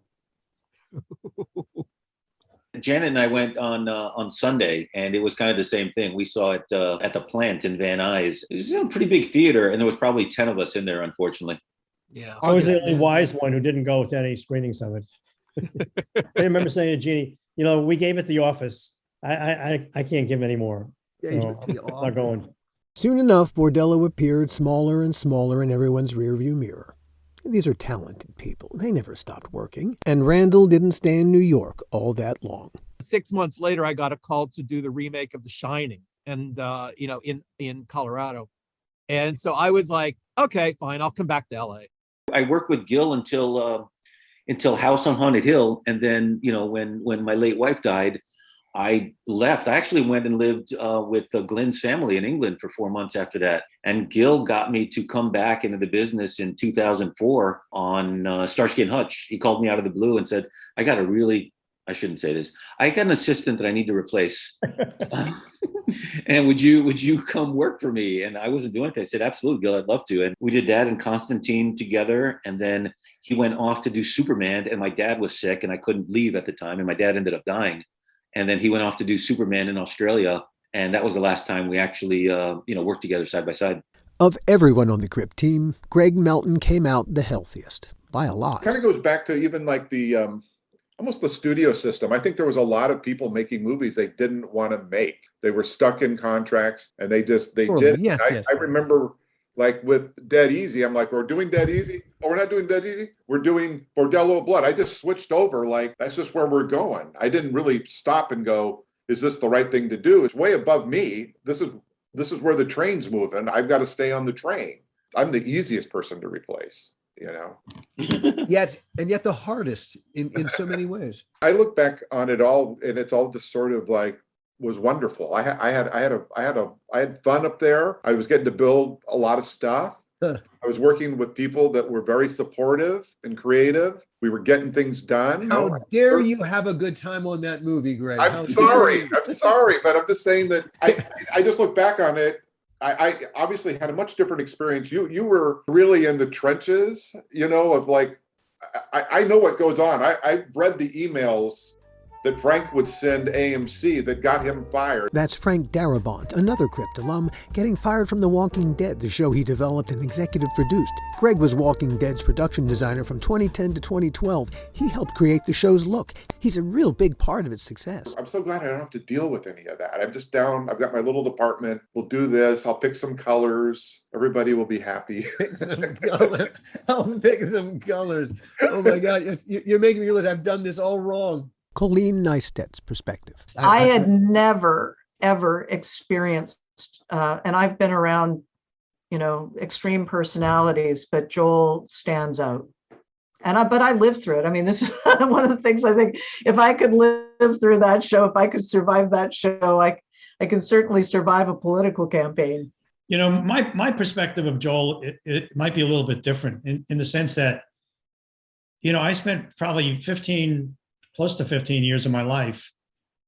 Janet and I went on Sunday, and it was kind of the same thing. We saw it at the Plant in Van Nuys. It was a pretty big theater, and there was probably 10 of us in there, unfortunately. Yeah. I was the only wise one who didn't go to any screenings of it. I remember saying to Jeannie, we gave it the office. I can't give any more. So I'm not going. Soon enough, Bordello appeared smaller and smaller in everyone's rearview mirror. These are talented people. They never stopped working. And Randall didn't stay in New York all that long. 6 months later, I got a call to do the remake of The Shining, and in Colorado. And so I was like, okay, fine, I'll come back to LA. I worked with Gil until House on Haunted Hill, and then when my late wife died, I left. I actually went and lived with Glenn's family in England for 4 months after that. And Gil got me to come back into the business in 2004 on Starsky and Hutch. He called me out of the blue and said, I got an assistant that I need to replace. And would you come work for me? And I wasn't doing it. I said, absolutely, Gil, I'd love to. And we did that and Constantine together. And then he went off to do Superman, and my dad was sick and I couldn't leave at the time. And my dad ended up dying. And then he went off to do Superman in Australia. And that was the last time we actually, worked together side by side. Of everyone on the Crypt team, Greg Melton came out the healthiest by a lot. Kind of goes back to even like the, almost the studio system. I think there was a lot of people making movies they didn't want to make. They were stuck in contracts and they did. Yes, I remember like with Dead Easy, I'm like, we're doing Dead Easy. Oh, we're not doing Dead Easy. We're doing Bordello of Blood. I just switched over. Like, that's just where we're going. I didn't really stop and go, is this the right thing to do? It's way above me. This is where the train's moving. I've got to stay on the train. I'm the easiest person to replace, Yet the hardest in so many ways. I look back on it all, and it's all just sort of like was wonderful. I had fun up there. I was getting to build a lot of stuff. I was working with people that were very supportive and creative. We were getting things done. How dare you have a good time on that movie, Greg? I'm sorry, but I'm just saying that I just look back on it. I obviously had a much different experience. You were really in the trenches, of like, I know what goes on. I read the emails that Frank would send AMC that got him fired. That's Frank Darabont, another Crypt alum, getting fired from The Walking Dead, the show he developed and executive produced. Greg was Walking Dead's production designer from 2010 to 2012. He helped create the show's look. He's a real big part of its success. I'm so glad I don't have to deal with any of that. I'm just down. I've got my little department. We'll do this. I'll pick some colors. Everybody will be happy. I'll pick some colors. Oh my God, you're making me realize I've done this all wrong. Colleen Neistat's perspective. I had never, ever experienced, and I've been around, extreme personalities, but Joel stands out. But I lived through it. I mean, this is one of the things I think, if I could live through that show, if I could survive that show, I can certainly survive a political campaign. My perspective of Joel, it might be a little bit different in the sense that, I spent probably close to 15 years of my life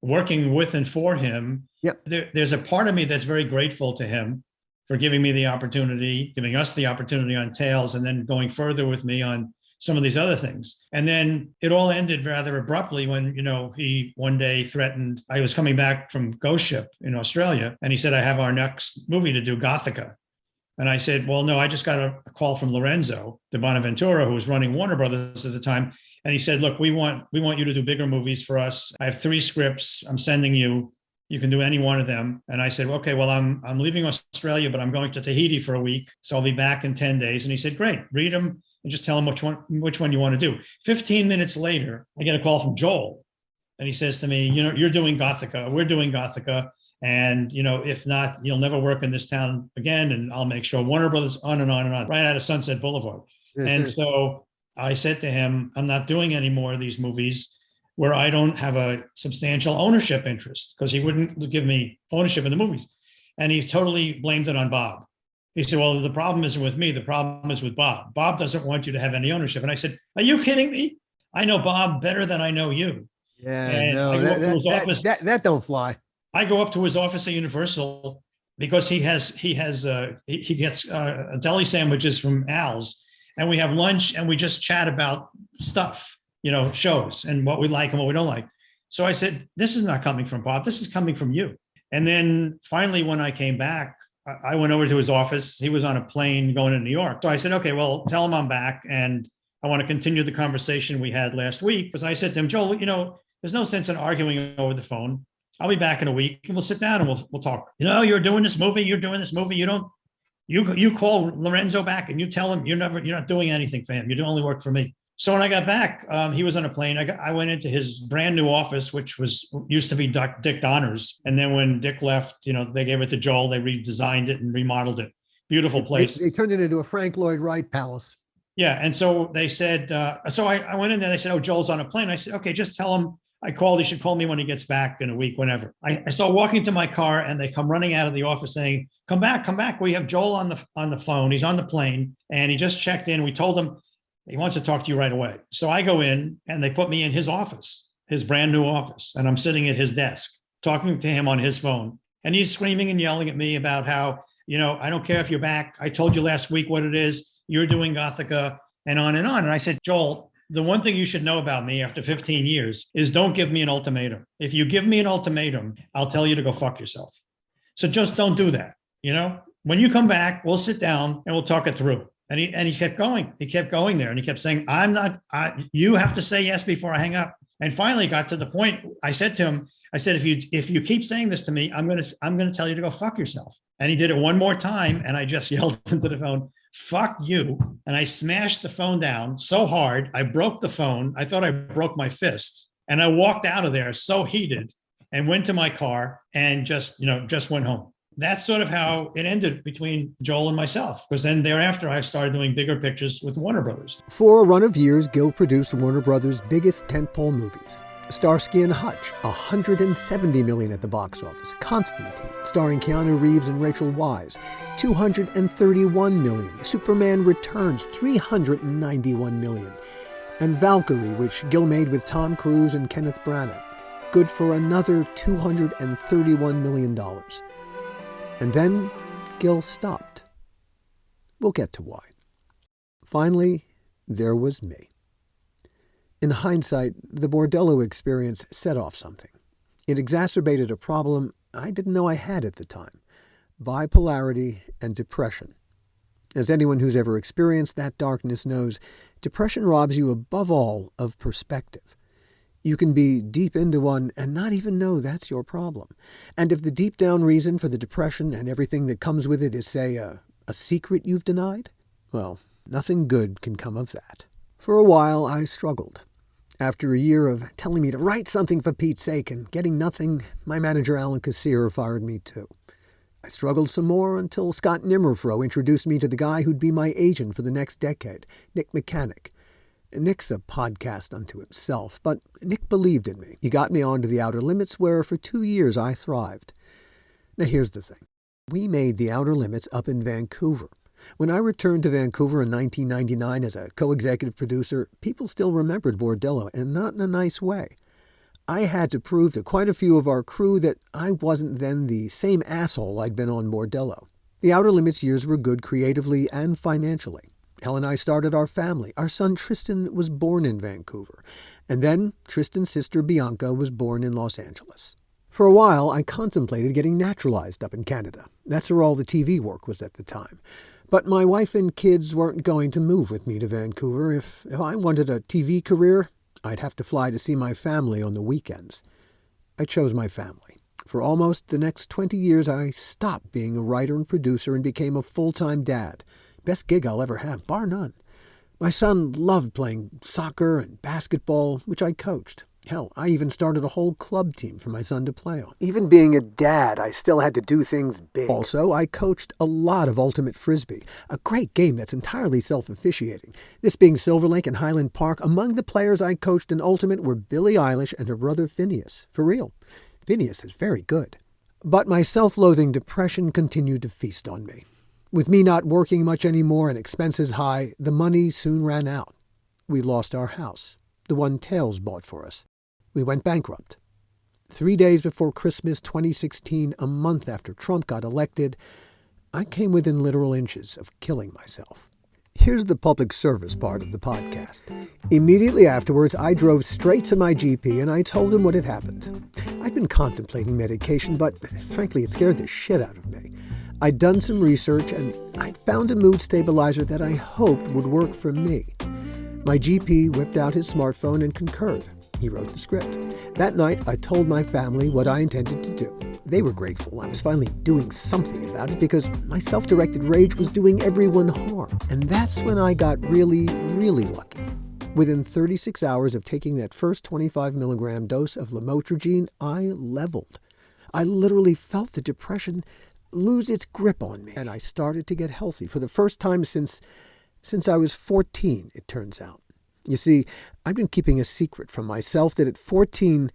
working with and for him. Yep. There's a part of me that's very grateful to him for giving me the opportunity, giving us the opportunity on Tales, and then going further with me on some of these other things. And then it all ended rather abruptly when, he one day threatened, I was coming back from Ghost Ship in Australia, and he said, I have our next movie to do, Gothica. And I said, well, no, I just got a call from Lorenzo de Bonaventura, who was running Warner Brothers at the time. And he said, look, we want you to do bigger movies for us. I have 3 scripts I'm sending you. You can do any one of them. And I said, okay, well, I'm leaving Australia, but I'm going to Tahiti for a week. So I'll be back in 10 days. And he said, great, read them and just tell them which one you want to do. 15 minutes later, I get a call from Joel. And he says to me, you're doing Gothica. We're doing Gothica. And, if not, you'll never work in this town again. And I'll make sure Warner Brothers, on and on and on, right out of Sunset Boulevard. Mm-hmm. And so I said to him, I'm not doing any more of these movies. where I don't have a substantial ownership interest, because he wouldn't give me ownership in the movies. And he totally blamed it on Bob. He said, well, the problem isn't with me. The problem is with Bob. Bob doesn't want you to have any ownership. And I said, are you kidding me? I know Bob better than I know you. Yeah, And no, I go up to his office. that don't fly. I go up to his office at Universal because he gets deli sandwiches from Al's, and we have lunch and we just chat about stuff, shows and what we like and what we don't like. So I said, this is not coming from Bob. This is coming from you. And then finally, when I came back, I went over to his office. He was on a plane going to New York. So I said, okay, well, tell him I'm back. And I want to continue the conversation we had last week. Because I said to him, Joel, there's no sense in arguing over the phone. I'll be back in a week and we'll sit down and we'll talk. You're doing this movie. You're doing this movie. You call Lorenzo back and you tell him you're not doing anything for him. You only work for me. So when I got back, he was on a plane. I went into his brand new office, which used to be Dick Donner's. And then when Dick left, they gave it to Joel. They redesigned it and remodeled it. Beautiful place. They turned it into a Frank Lloyd Wright palace. Yeah. And so they said, so I went in there. They said, oh, Joel's on a plane. I said, okay, just tell him I called. He should call me when he gets back in a week, whenever. I start walking to my car and they come running out of the office saying, come back. We have Joel on the phone. He's on the plane and he just checked in. We told him he wants to talk to you right away. So I go in and they put me in his office, his brand new office. And I'm sitting at his desk talking to him on his phone. And he's screaming and yelling at me about how, I don't care if you're back. I told you last week what it is. You're doing Gothica and on and on. And I said, Joel, the one thing you should know about me after 15 years is don't give me an ultimatum. If you give me an ultimatum, I'll tell you to go fuck yourself. So just don't do that. When you come back, we'll sit down and we'll talk it through. And he kept going. He kept going there and he kept saying, you have to say yes before I hang up. And finally got to the point. I said to him, if you keep saying this to me, I'm going to tell you to go fuck yourself. And he did it one more time. And I just yelled into the phone, fuck you. And I smashed the phone down so hard. I broke the phone. I thought I broke my fist. And I walked out of there so heated and went to my car and just went home. That's sort of how it ended between Joel and myself, because then thereafter I started doing bigger pictures with Warner Brothers. For a run of years, Gil produced Warner Brothers' biggest tentpole movies. Starsky and Hutch, $170 million at the box office. Constantine, starring Keanu Reeves and Rachel Weisz, $231 million. Superman Returns, $391 million. And Valkyrie, which Gil made with Tom Cruise and Kenneth Branagh, good for another $231 million. And then Gil stopped. We'll get to why. Finally, there was me. In hindsight, the Bordello experience set off something. It exacerbated a problem I didn't know I had at the time: bipolarity and depression. As anyone who's ever experienced that darkness knows, depression robs you above all of perspective. You can be deep into one and not even know that's your problem. And if the deep down reason for the depression and everything that comes with it is, say, a secret you've denied, well, nothing good can come of that. For a while, I struggled. After a year of telling me to write something for Pete's sake and getting nothing, my manager Alan Kassir fired me too. I struggled some more until Scott Nimmerfro introduced me to the guy who'd be my agent for the next decade, Nick Mechanic. Nick's a podcast unto himself, but Nick believed in me. He got me onto The Outer Limits, where for 2 years I thrived. Now here's the thing. We made The Outer Limits up in Vancouver. When I returned to Vancouver in 1999 as a co-executive producer, people still remembered Bordello, and not in a nice way. I had to prove to quite a few of our crew that I wasn't then the same asshole I'd been on Bordello. The Outer Limits years were good creatively and financially. Helen and I started our family. Our son Tristan was born in Vancouver. And then Tristan's sister Bianca was born in Los Angeles. For a while, I contemplated getting naturalized up in Canada. That's where all the TV work was at the time. But my wife and kids weren't going to move with me to Vancouver. If I wanted a TV career, I'd have to fly to see my family on the weekends. I chose my family. For almost the next 20 years, I stopped being a writer and producer and became a full-time dad. Best gig I'll ever have, bar none. My son loved playing soccer and basketball, which I coached. Hell, I even started a whole club team for my son to play on. Even being a dad, I still had to do things big. Also, I coached a lot of Ultimate Frisbee, a great game that's entirely self-officiating. This being Silver Lake and Highland Park, among the players I coached in Ultimate were Billie Eilish and her brother Phineas. For real. Phineas is very good. But my self-loathing depression continued to feast on me. With me not working much anymore and expenses high, the money soon ran out. We lost our house, the one Tails bought for us. We went bankrupt. 3 days before Christmas 2016, a month after Trump got elected, I came within literal inches of killing myself. Here's the public service part of the podcast. Immediately afterwards, I drove straight to my GP and I told him what had happened. I'd been contemplating medication, but frankly, it scared the shit out of me. I'd done some research and I'd found a mood stabilizer that I hoped would work for me. My GP whipped out his smartphone and concurred. He wrote the script. That night, I told my family what I intended to do. They were grateful. I was finally doing something about it because my self-directed rage was doing everyone harm. And that's when I got really, really lucky. Within 36 hours of taking that first 25 milligram dose of lamotrigine, I leveled. I literally felt the depression lose its grip on me. And I started to get healthy for the first time since I was 14, it turns out. You see, I've been keeping a secret from myself that at 14,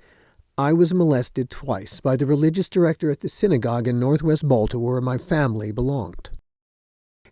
I was molested twice by the religious director at the synagogue in northwest Baltimore where my family belonged.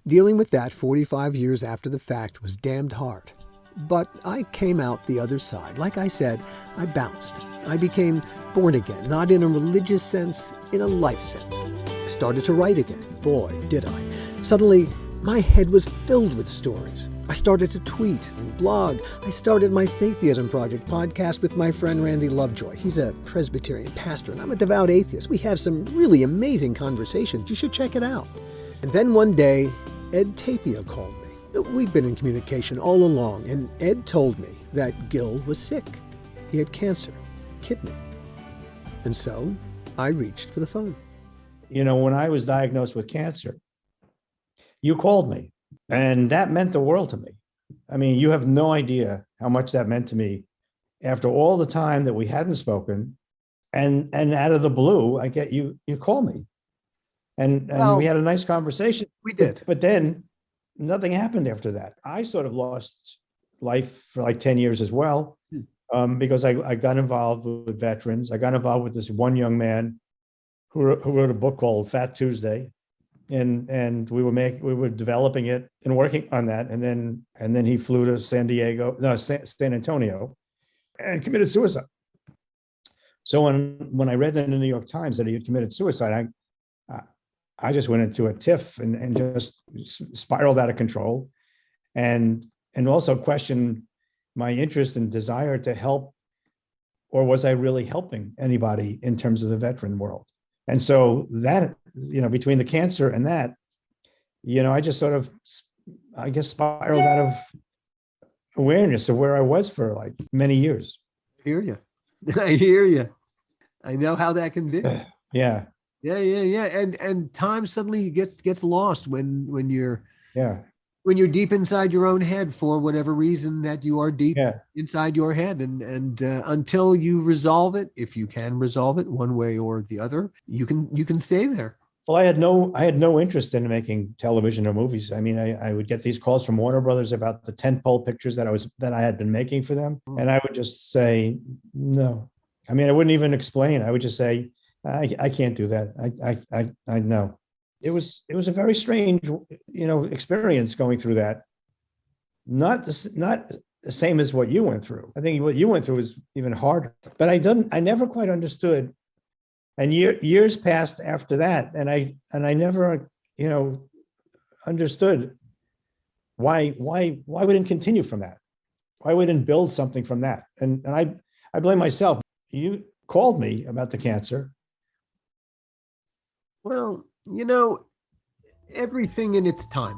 Dealing with that 45 years after the fact was damned hard. But I came out the other side. Like I said, I bounced. I became born again, not in a religious sense, in a life sense. I started to write again. Boy, did I. Suddenly, my head was filled with stories. I started to tweet and blog. I started my Faiththeism Project podcast with my friend Randy Lovejoy. He's a Presbyterian pastor, and I'm a devout atheist. We have some really amazing conversations. You should check it out. And then one day, Ed Tapia called me. We'd been in communication all along, and Ed told me that Gil was sick. He had cancer, kidney. And so I reached for the phone. You know, when I was diagnosed with cancer, you called me, and that meant the world to me. I mean, you have no idea how much that meant to me after all the time that we hadn't spoken, and out of the blue, I get you call me, and we had a nice conversation. We did. But then nothing happened after that. I sort of lost life for like 10 years as well, because I got involved with veterans. I got involved with this one young man who wrote a book called Fat Tuesday. And we were developing it and working on that. And then he flew to San Antonio and committed suicide. So when I read that in the New York Times that he had committed suicide, I just went into a tiff and just spiraled out of control and also questioned my interest and desire to help, or was I really helping anybody in terms of the veteran world? And so that, between the cancer and that, I just sort of, I guess, spiraled out of awareness of where I was for like many years. I hear you. I know how that can be. Yeah. And time suddenly gets lost when you're deep inside your own head for whatever reason that you are deep inside your head, and until you resolve it, if you can resolve it one way or the other, you can stay there. Well, I had no interest in making television or movies. I mean, I would get these calls from Warner Brothers about the tentpole pictures that I had been making for them, and I would just say no. I mean, I wouldn't even explain. I would just say I can't do that. I know. It was a very strange, experience going through that. Not the same as what you went through. I think what you went through was even harder. But I never quite understood. And years passed after that, and I never, understood why we didn't continue from that. Why we didn't build something from that. And I blame myself. You called me about the cancer. Well, everything in its time.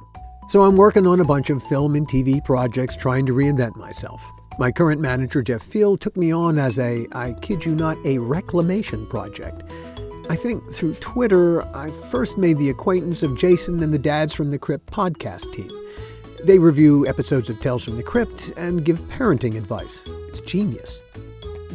So I'm working on a bunch of film and TV projects trying to reinvent myself. My current manager, Jeff Field, took me on as I kid you not, a reclamation project. I think through Twitter, I first made the acquaintance of Jason and the Dads from the Crypt podcast team. They review episodes of Tales from the Crypt and give parenting advice. It's genius.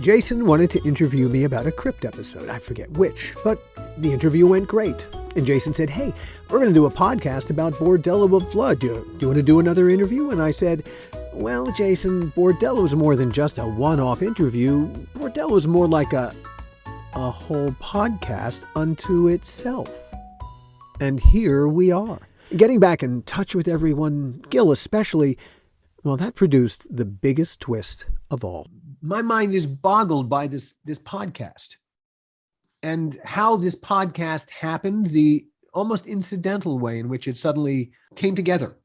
Jason wanted to interview me about a Crypt episode. I forget which, but the interview went great. And Jason said, hey, we're going to do a podcast about Bordello of Blood. Do you want to do another interview? And I said, well, Jason, Bordello is more than just a one-off interview. Bordello is more like a whole podcast unto itself. And here we are. Getting back in touch with everyone, Gil especially, well, that produced the biggest twist of all. My mind is boggled by this podcast and how this podcast happened, the almost incidental way in which it suddenly came together,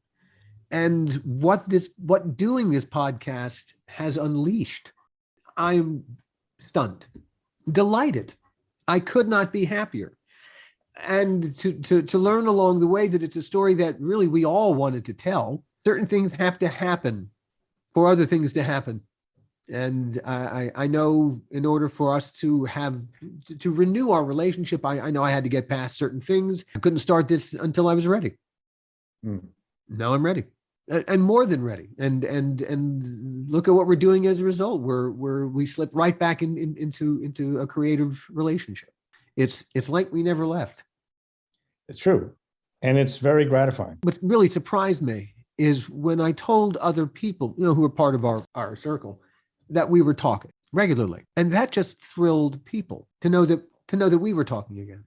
and what doing this podcast has unleashed. I'm stunned, delighted. I could not be happier. And to learn along the way that it's a story that really we all wanted to tell. Certain things have to happen for other things to happen. And I know in order for us to renew our relationship, I know I had to get past certain things. I couldn't start this until I was ready. Now I'm ready, and more than ready. And look at what we're doing as a result. We slip right back into a creative relationship. It's like we never left. It's true. And it's very gratifying. What really surprised me is when I told other people, who were part of our circle, that we were talking regularly. And that just thrilled people to know that we were talking again.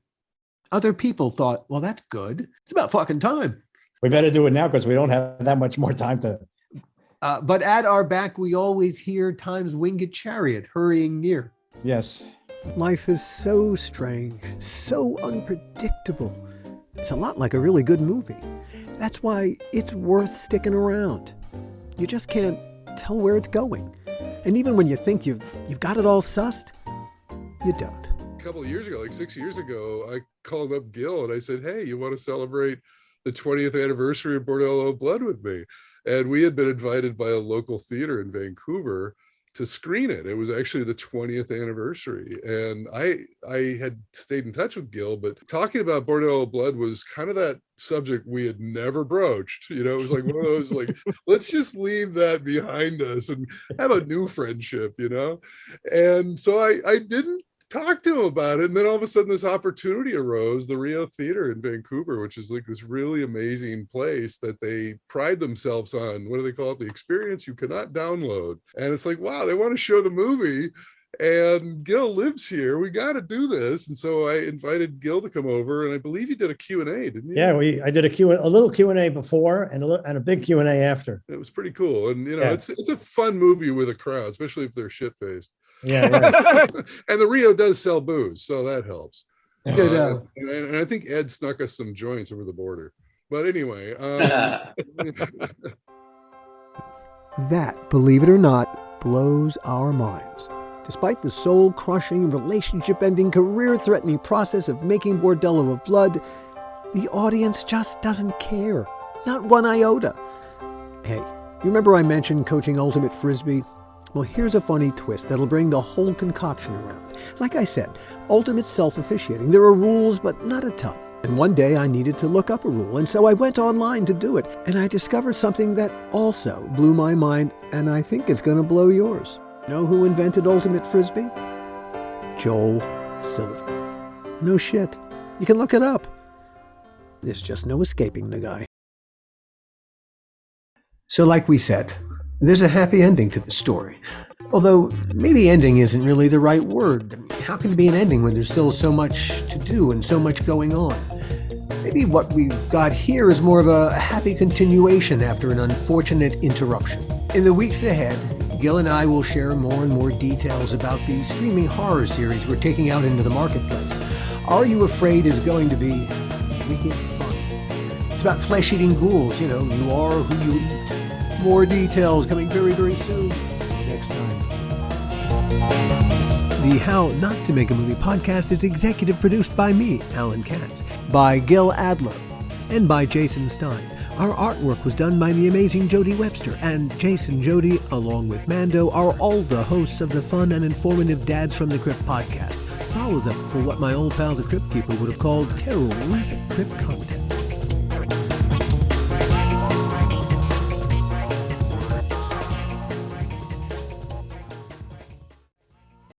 Other people thought, well, that's good. It's about fucking time. We better do it now because we don't have that much more time to. But at our back, we always hear time's winged chariot hurrying near. Yes. Life is so strange, so unpredictable. It's a lot like a really good movie. That's why it's worth sticking around. You just can't tell where it's going. And even when you think you've got it all sussed, you don't. A couple of years ago, like 6 years ago, I called up Gil and I said, hey, you want to celebrate the 20th anniversary of Bordello of Blood with me? And we had been invited by a local theater in Vancouver to screen it. It was actually the 20th anniversary. And I had stayed in touch with Gil, but talking about Bordello of Blood was kind of that subject we had never broached. It was like one of those, like, let's just leave that behind us and have a new friendship, And so I didn't talk to him about it. And then all of a sudden this opportunity arose, the Rio Theater in Vancouver, which is like this really amazing place that they pride themselves on. What do they call it? The experience you cannot download. And it's like, wow, they want to show the movie and Gil lives here. We got to do this. And so I invited Gil to come over, and I believe you did a Q&A, didn't you? Yeah, I did a little Q&A before and a big Q&A after. It was pretty cool. And, it's a fun movie with a crowd, especially if they're shit-faced. Yeah, right. And the Rio does sell booze, so that helps. Good, and I think Ed snuck us some joints over the border. But anyway. That, believe it or not, blows our minds. Despite the soul-crushing, relationship-ending, career-threatening process of making Bordello of Blood, the audience just doesn't care. Not one iota. Hey, you remember I mentioned coaching Ultimate Frisbee? Well, here's a funny twist that'll bring the whole concoction around. Like I said, Ultimate's self-officiating. There are rules, but not a ton. And one day I needed to look up a rule, and so I went online to do it. And I discovered something that also blew my mind, and I think it's going to blow yours. Know who invented Ultimate Frisbee? Joel Silver. No shit. You can look it up. There's just no escaping the guy. So like we said, there's a happy ending to the story. Although maybe ending isn't really the right word. How can it be an ending when there's still so much to do and so much going on? Maybe what we've got here is more of a happy continuation after an unfortunate interruption. In the weeks ahead, Gil and I will share more and more details about the streaming horror series we're taking out into the marketplace. Are You Afraid is going to be wicked fun. It's about flesh-eating ghouls, you are who you eat. More details coming very, very soon. Next time. The How Not to Make a Movie podcast is executive produced by me, Alan Katz, by Gil Adler, and by Jason Stein. Our artwork was done by the amazing Jody Webster, and Jason Jody, along with Mando, are all the hosts of the fun and informative Dads from the Crypt podcast. Follow them for what my old pal the Crypt Keeper would have called terrific Crypt content.